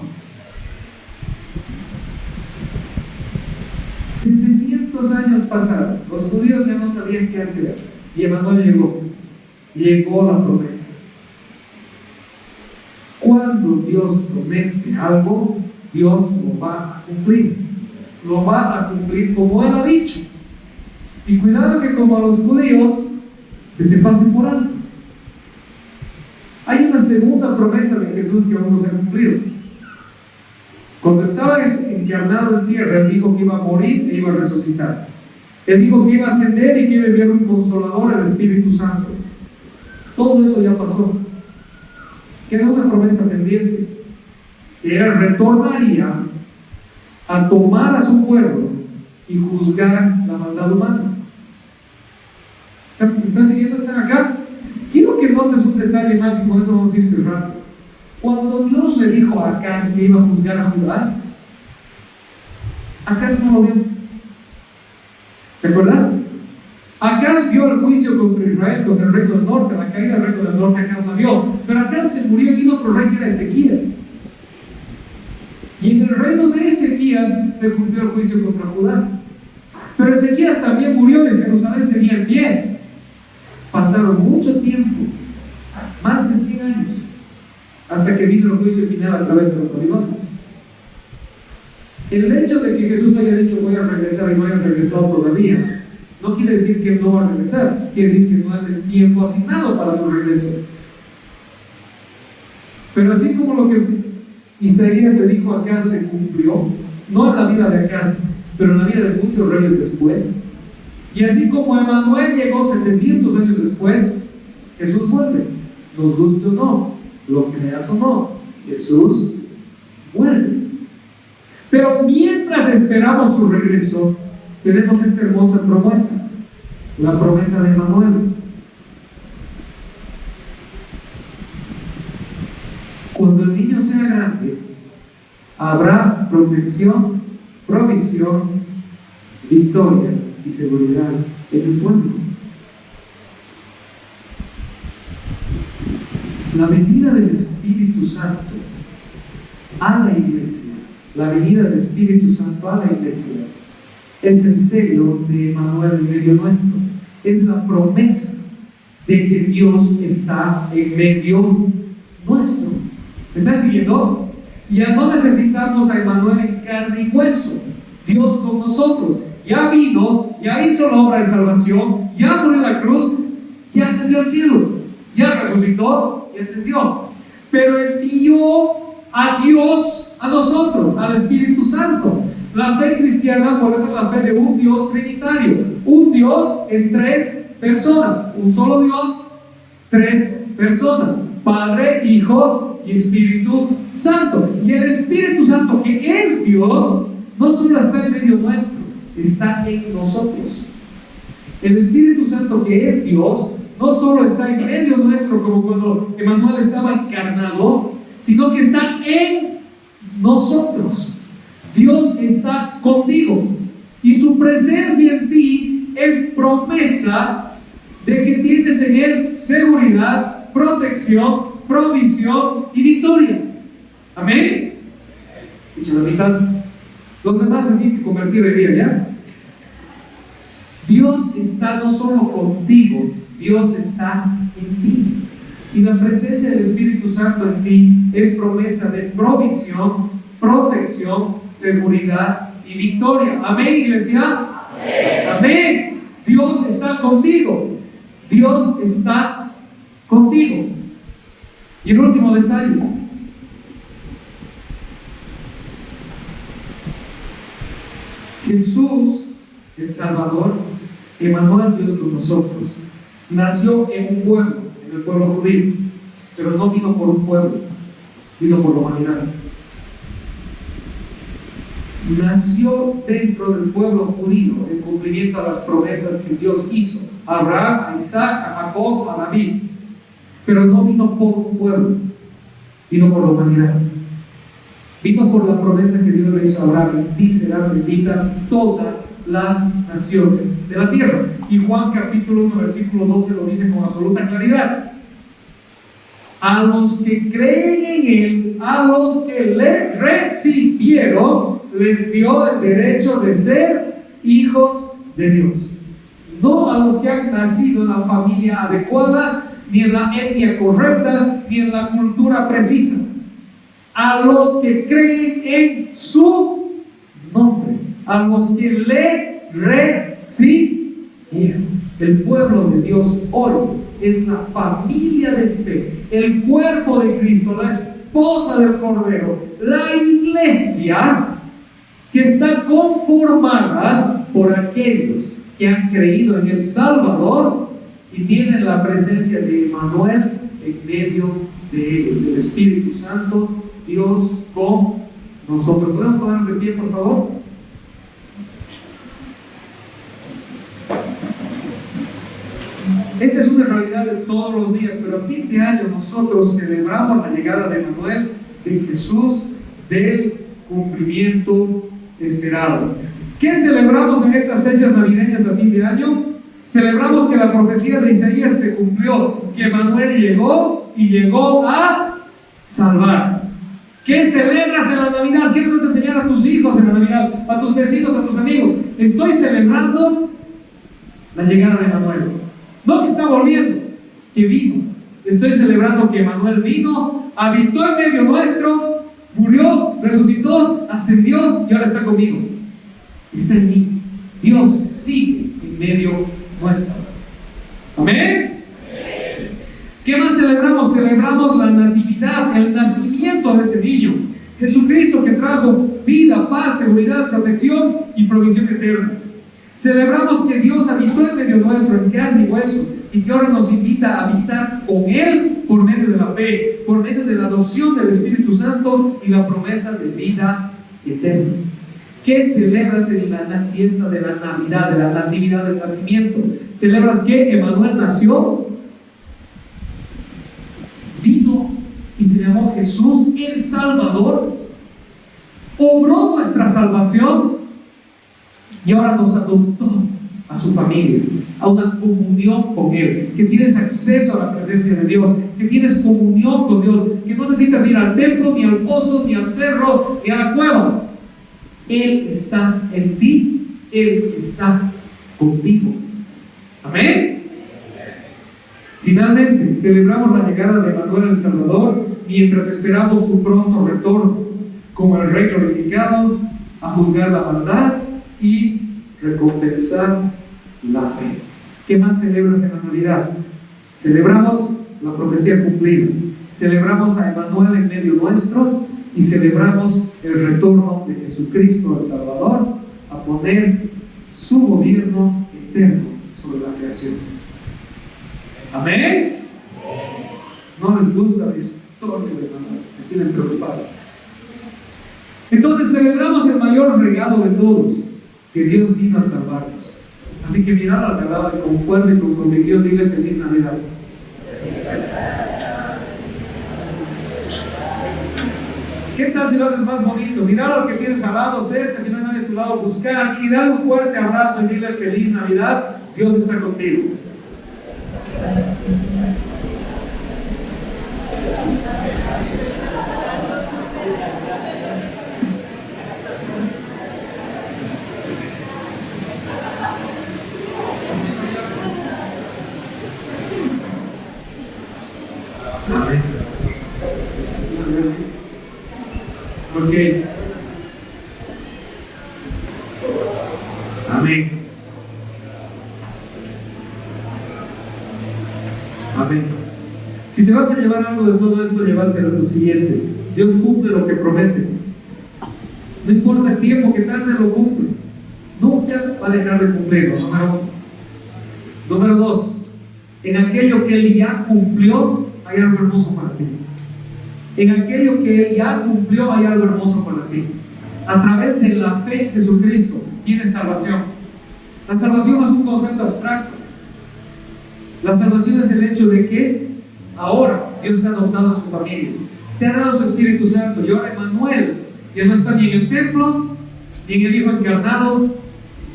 700 años pasaron, los judíos ya no sabían qué hacer, y Emanuel llegó la promesa. Cuando Dios promete algo, Dios lo va a cumplir. Lo va a cumplir como Él ha dicho. Y cuidado que como a los judíos se te pase por alto. Hay una segunda promesa de Jesús que aún no se ha cumplido. Cuando estaba encarnado en tierra, Él dijo que iba a morir e iba a resucitar. Él dijo que iba a ascender y que iba a enviar un consolador, el Espíritu Santo. Todo eso ya pasó. Queda una promesa pendiente, que Él retornaría a tomar a su pueblo y juzgar la maldad humana. ¿Están siguiendo? ¿Están acá? Quiero que notes un detalle más y con eso vamos a ir cerrando. Cuando Dios le dijo a Acaz que iba a juzgar a Judá, Acaz no lo vio. ¿Te acuerdas? Acaz vio el juicio contra Israel, contra el reino del norte, la caída del reino del norte. Acaz la vio, pero Acaz se murió y vino otro rey que era Ezequías. Y en el reino de Ezequías se cumplió el juicio contra Judá. Pero Ezequías también murió y Jerusalén seguía en pie. Pasaron mucho tiempo, más de 100 años, hasta que vino el juicio final a través de los babilonios. El hecho de que Jesús haya dicho voy a regresar y no haya regresado todavía, no quiere decir que Él no va a regresar, quiere decir que no es el tiempo asignado para su regreso. Pero así como lo que Isaías le dijo a Acaz se cumplió, no en la vida de Acaz, pero en la vida de muchos reyes después. Y así como Emanuel llegó 700 años después, Jesús vuelve, nos guste o no, lo creas o no, Jesús vuelve. Pero mientras esperamos su regreso, tenemos esta hermosa promesa, la promesa de Emanuel. Cuando el niño sea grande, habrá protección, provisión, victoria y seguridad en el pueblo. La venida del Espíritu Santo a la iglesia, la venida del Espíritu Santo a la iglesia, es el sello de Emanuel en medio nuestro. Es la promesa de que Dios está en medio nuestro. ¿Me estás siguiendo? Ya no necesitamos a Emanuel en carne y hueso. Dios con nosotros. Ya vino, ya hizo la obra de salvación, ya murió en la cruz, ya ascendió al cielo, ya resucitó y ascendió. Pero envió a Dios a nosotros, al Espíritu Santo. La fe cristiana, por eso es la fe de un Dios trinitario, un Dios en tres personas, un solo Dios, tres personas, Padre, Hijo y Espíritu Santo. Y el Espíritu Santo, que es Dios, no solo está en medio nuestro, está en nosotros. El Espíritu Santo, que es Dios, no solo está en medio nuestro, como cuando Emmanuel estaba encarnado, sino que está en nosotros. Dios está contigo y su presencia en ti es promesa de que tienes en Él seguridad, protección, provisión y victoria. Amén. Escucha la mitad. Los demás se tienen que convertir hoy día, ¿ya? Dios está no solo contigo, Dios está en ti. Y la presencia del Espíritu Santo en ti es promesa de provisión, protección, seguridad y victoria. Amén, iglesia. Amén. Amén. Dios está contigo. Dios está contigo. Y el último detalle. Jesús, el Salvador, Emmanuel, Dios con nosotros, nació en un pueblo, en el pueblo judío, pero no vino por un pueblo, vino por la humanidad. Nació dentro del pueblo judío en cumplimiento a las promesas que Dios hizo a Abraham, a Isaac, a Jacob, a David, pero no vino por un pueblo, vino por la humanidad. Vino por la promesa que Dios le hizo a Abraham: en ti serán benditas todas las naciones de la tierra. Y Juan capítulo 1 versículo 12 lo dice con absoluta claridad: a los que creen en Él, a los que le recibieron, les dio el derecho de ser hijos de Dios. No a los que han nacido en la familia adecuada, ni en la etnia correcta, ni en la cultura precisa. A los que creen en su nombre, a los que le recibieron. El pueblo de Dios hoy es la familia de fe, el cuerpo de Cristo, la esposa del Cordero, la iglesia que está conformada por aquellos que han creído en el Salvador y tienen la presencia de Emmanuel en medio de ellos, el Espíritu Santo, Dios con nosotros. ¿Podemos ponernos de pie, por favor? Esta es una realidad de todos los días, pero a fin de año nosotros celebramos la llegada de Emmanuel, de Jesús, del cumplimiento esperado. ¿Qué celebramos en estas fechas navideñas a fin de año? Celebramos que la profecía de Isaías se cumplió, que Emmanuel llegó y llegó a salvar. ¿Qué celebras en la Navidad? ¿Qué le vas a enseñar a tus hijos en la Navidad? A tus vecinos, a tus amigos. Estoy celebrando la llegada de Emmanuel. No que está volviendo, que vino. Estoy celebrando que Emmanuel vino, habitó en medio nuestro, murió, resucitó, ascendió y ahora está conmigo. Está en mí. Dios sigue en medio nuestro. Amén. ¿Qué más celebramos? Celebramos la natividad, el nacimiento de ese niño, Jesucristo, que trajo vida, paz, seguridad, protección y provisión eternas. Celebramos que Dios habitó en medio nuestro, en carne y hueso, y que ahora nos invita a habitar con Él por medio de la fe, por medio de la adopción del Espíritu Santo y la promesa de vida eterna. ¿Qué celebras en la fiesta de la Navidad, de la natividad del nacimiento? ¿Celebras que Emmanuel nació? Vino y se llamó Jesús el Salvador, obró nuestra salvación y ahora nos adoptó a su familia, a una comunión con Él, que tienes acceso a la presencia de Dios, que tienes comunión con Dios, que no necesitas ir al templo, ni al pozo, ni al cerro, ni a la cueva. Él está en ti, Él está contigo. Amén. Finalmente, celebramos la llegada de Emmanuel el Salvador mientras esperamos su pronto retorno como el Rey glorificado a juzgar la maldad y recompensar la fe. ¿Qué más celebras en la Navidad? Celebramos la profecía cumplida, celebramos a Emmanuel en medio nuestro y celebramos el retorno de Jesucristo, el Salvador, a poner su gobierno eterno sobre la creación. ¿Amén? No les gusta la historia, me tienen preocupado. Entonces celebramos el mayor regalo de todos, que Dios vino a salvarnos. Así que mirad al de al lado y con fuerza y con convicción dile feliz Navidad. ¿Qué tal si lo haces más bonito? Mirar al que tienes al lado, cerca, si no hay nadie a tu lado, buscar y dale un fuerte abrazo y dile feliz Navidad. Dios está contigo. Amén. Ok. Amén. Amén. Si te vas a llevar algo de todo esto, llévatelo lo siguiente: Dios cumple lo que promete. No importa el tiempo que tarde, lo cumple. Nunca va a dejar de cumplirlo. Número uno. Número dos: en aquello que Él ya cumplió, hay algo hermoso para ti. En aquello que Él ya cumplió, hay algo hermoso para ti. A través de la fe en Jesucristo tienes salvación. La salvación no es un concepto abstracto. La salvación es el hecho de que ahora Dios te ha adoptado en su familia, te ha dado su Espíritu Santo, y ahora Emmanuel ya no está ni en el templo ni en el Hijo encarnado,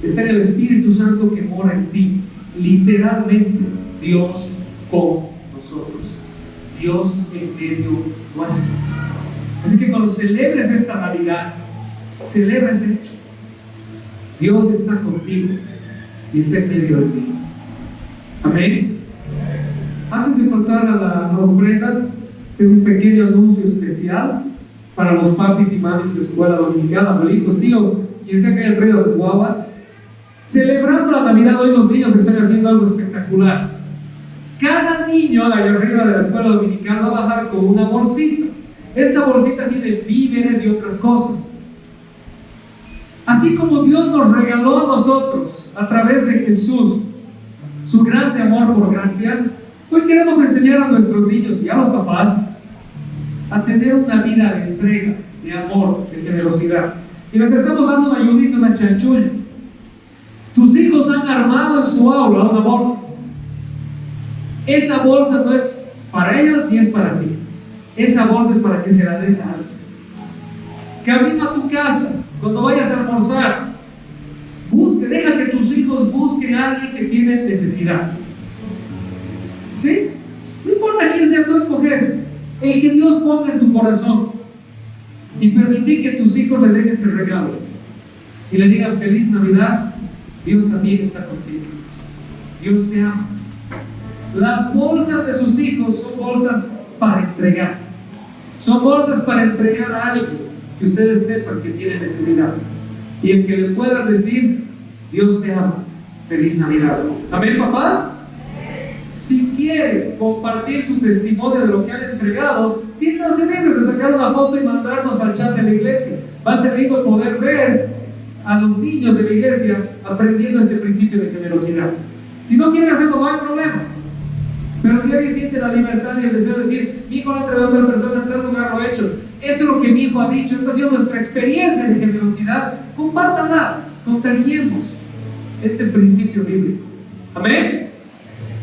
está en el Espíritu Santo que mora en ti. Literalmente, Dios con nosotros, Dios en medio nuestro. Así que cuando celebres esta Navidad, celebra ese hecho. Dios está contigo y está en medio de ti. Amén. Antes de pasar a la ofrenda, tengo un pequeño anuncio especial para los papis y mamis de escuela dominical, abuelitos, tíos, quien sea que haya traído a sus guaguas. Celebrando la Navidad, hoy los niños están haciendo algo espectacular. Cada niño de allá arriba de la escuela dominical va a bajar con una bolsita. Esta bolsita tiene víveres y otras cosas. Así como Dios nos regaló a nosotros, a través de Jesús, su grande amor por gracia, hoy queremos enseñar a nuestros niños y a los papás a tener una vida de entrega, de amor, de generosidad. Y les estamos dando una ayudita, una chanchulla. Tus hijos han armado en su aula una bolsa. Esa bolsa no es para ellos ni es para ti. Esa bolsa es para que se la des a alguien. Camino a tu casa, cuando vayas a almorzar, deja que tus hijos busquen a alguien que tiene necesidad. ¿Sí? No importa quién sea, tú escoger el que Dios ponga en tu corazón y permitir que tus hijos le den ese regalo y le digan feliz Navidad. Dios también está contigo. Dios te ama. Las bolsas de sus hijos son bolsas para entregar. Son bolsas para entregar a alguien que ustedes sepan que tiene necesidad. Y el que le puedan decir, Dios te ama. Feliz Navidad. Amén, papás. Si quieren compartir su testimonio de lo que han entregado, siéntanse libres de sacar una foto y mandarnos al chat de la iglesia. Va a ser lindo poder ver a los niños de la iglesia aprendiendo este principio de generosidad. Si no quieren hacerlo, no hay problema. Pero si alguien siente la libertad y el deseo de decir, mi hijo le ha entregado a otra persona, en tal lugar lo he hecho, esto es lo que mi hijo ha dicho, esta ha sido nuestra experiencia de generosidad, compártanla, contagiemos este principio bíblico. Amén.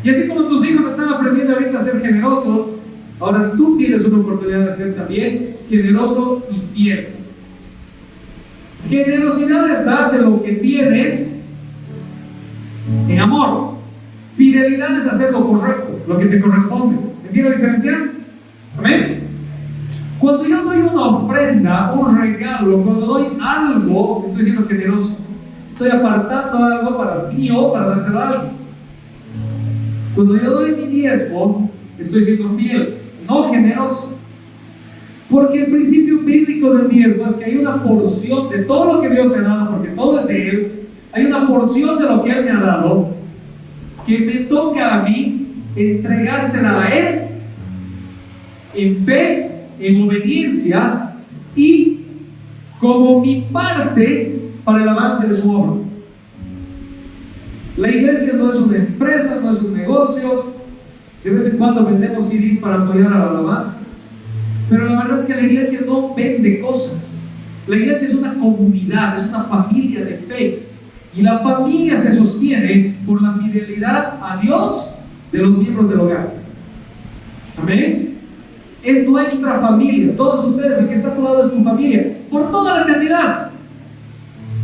Y así como tus hijos están aprendiendo ahorita a ser generosos, ahora tú tienes una oportunidad de ser también generoso y fiel. Generosidad es dar de lo que tienes en amor. Fidelidad es hacer lo correcto, lo que te corresponde. ¿Entiendes la diferencia? Amén. Cuando yo doy una ofrenda, un regalo, cuando doy algo, estoy siendo generoso. Estoy apartando algo para mí o para dárselo a alguien. Cuando yo doy mi diezmo, estoy siendo fiel, no generoso. Porque el principio bíblico del diezmo es que hay una porción de todo lo que Dios me ha dado, porque todo es de Él. Hay una porción de lo que Él me ha dado que me toca a mí entregársela a Él en fe, en obediencia, y como mi parte para el avance de su obra. La iglesia no es una empresa, no es un negocio. De vez en cuando vendemos CDs para apoyar a la alabanza, pero la verdad es que la iglesia no vende cosas. La iglesia es una comunidad, es una familia de fe, y la familia se sostiene por la fidelidad a Dios de los miembros del hogar. Amén. Es nuestra familia. Todos ustedes, el que está a tu lado es tu familia por toda la eternidad.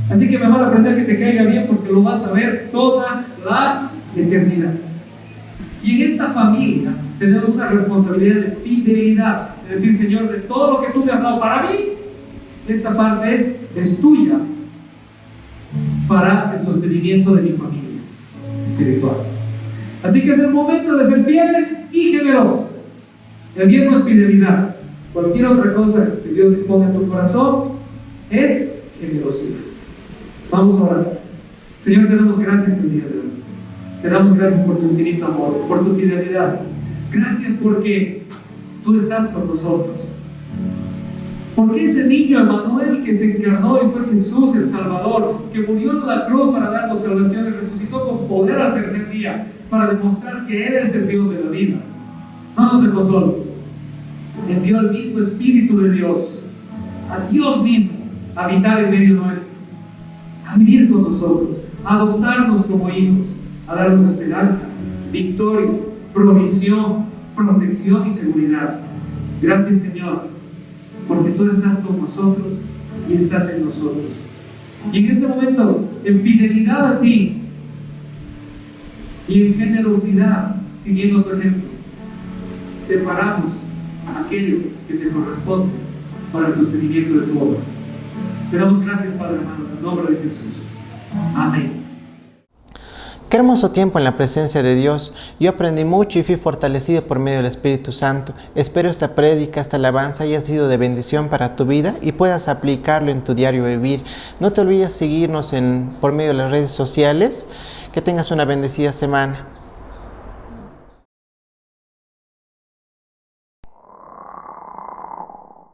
Así que mejor aprender que te caiga bien, porque lo vas a ver toda la eternidad. Y en esta familia tenemos una responsabilidad de fidelidad, es decir, Señor, de todo lo que tú me has dado para mí, esta parte es tuya para el sostenimiento de mi familia espiritual. Así que es el momento de ser fieles y generosos. El diezmo es fidelidad. Cualquier otra cosa que Dios disponga en tu corazón es generosidad. Vamos a orar. Señor, te damos gracias el día de hoy. Te damos gracias por tu infinito amor, por tu fidelidad. Gracias porque tú estás con nosotros. Porque ese niño Emmanuel que se encarnó y fue Jesús el Salvador, que murió en la cruz para darnos salvación y resucitó con poder al tercer día para demostrar que Él es el Dios de la vida, no nos dejó solos. Envió el mismo Espíritu de Dios, a Dios mismo, a habitar en medio nuestro, a vivir con nosotros, a adoptarnos como hijos, a darnos esperanza, victoria, provisión, protección y seguridad. Gracias, Señor, porque tú estás con nosotros y estás en nosotros. Y en este momento, en fidelidad a ti y en generosidad, siguiendo tu ejemplo, separamos aquello que te corresponde para el sostenimiento de tu obra. Te damos gracias, Padre amado, en el nombre de Jesús. Amén. Qué hermoso tiempo en la presencia de Dios. Yo aprendí mucho y fui fortalecido por medio del Espíritu Santo. Espero esta prédica, esta alabanza haya sido de bendición para tu vida y puedas aplicarlo en tu diario vivir. No te olvides seguirnos por medio de las redes sociales. Que tengas una bendecida semana.